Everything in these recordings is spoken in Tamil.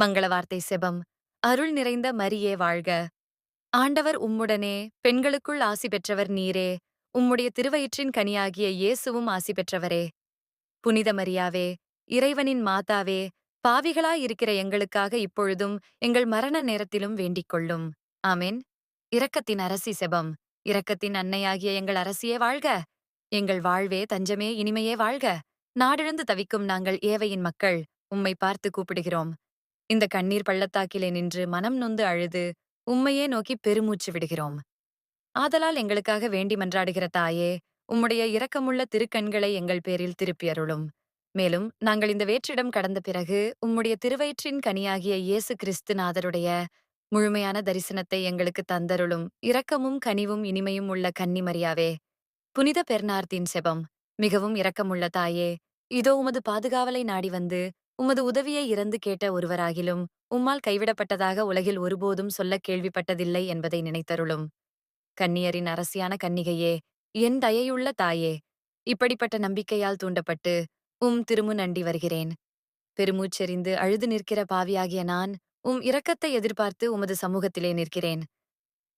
மங்கள வார்த்தை செபம். அருள் நிறைந்த மரியே வாழ்க. ஆண்டவர் உம்முடனே, பெண்களுக்குள் ஆசி பெற்றவர் நீரே. உம்முடைய திருவயிற்றின் கனியாகிய இயேசுவும் ஆசி பெற்றவரே. புனித மரியாவே, இறைவனின் மாதாவே, பாவிகளாயிருக்கிற எங்களுக்காக இப்பொழுதும் எங்கள் மரண நேரத்திலும் வேண்டிக் கொள்ளும். ஆமென். இரக்கத்தின் அரசி செபம். இரக்கத்தின் அன்னையாகிய எங்கள் அரசியே வாழ்க. எங்கள் வாழ்வே தஞ்சமே இனிமையே வாழ்க. நாடிழந்து தவிக்கும் நாங்கள் ஏவையின் மக்கள், உம்மை பார்த்து கூப்பிடுகிறோம். இந்த கண்ணீர் பள்ளத்தாக்கிலே நின்று மனம் நொந்து அழுது உம்மையே நோக்கி பெருமூச்சு விடுகிறோம். ஆதலால் எங்களுக்காக வேண்டி மன்றாடுகிற தாயே, உம்முடைய இரக்கமுள்ள திருக்கண்களை எங்கள் பேரில் திருப்பியருளும். மேலும் நாங்கள் இந்த வேற்றிடம் கடந்த பிறகு உம்முடைய திருவயிற்றின் கனியாகிய இயேசு கிறிஸ்து நாதருடைய முழுமையான தரிசனத்தை எங்களுக்கு தந்தருளும். இரக்கமும் கனிவும் இனிமையும் உள்ள கன்னி மரியாவே. புனித பெர்னார்தின் செபம். மிகவும் இரக்கமுள்ள தாயே, இதோ உமது பாதுகாவலை நாடி வந்து உமது உதவியை இறந்து கேட்ட ஒருவராகிலும் உம்மால் கைவிடப்பட்டதாக உலகில் ஒருபோதும் சொல்லக் கேள்விப்பட்டதில்லை என்பதை நினைத்தருளும். கன்னியரின் அரசியான கன்னிகையே, என் தயையுள்ள தாயே, இப்படிப்பட்ட நம்பிக்கையால் தூண்டப்பட்டு திருமுன் அண்டி வருகிறேன். பெருமூச்செறிந்து அழுது நிற்கிற பாவியாகிய நான் இரக்கத்தை எதிர்பார்த்து உமது சமூகத்திலே நிற்கிறேன்.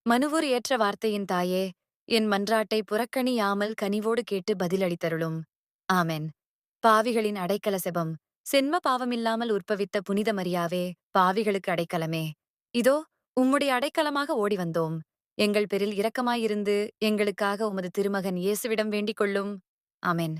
மனுவூர் ஏற்ற வார்த்தையின் தாயே, என் மன்றாட்டை புறக்கணியாமல் கனிவோடு கேட்டு பதிலளித்தருளும். ஆமென். பாவிகளின் அடைக்கல செபம். சென்ம பாவமில்லாமல் உற்பவித்த புனித மரியாவே, பாவிகளுக்கு அடைக்கலமே. இதோ உம்முடைய அடைக்கலமாக ஓடி வந்தோம். எங்கள் பேரில் இரக்கமாயிருந்து எங்களுக்காக உமது திருமகன் இயேசுவிடம் வேண்டிக் கொள்ளும். ஆமென்.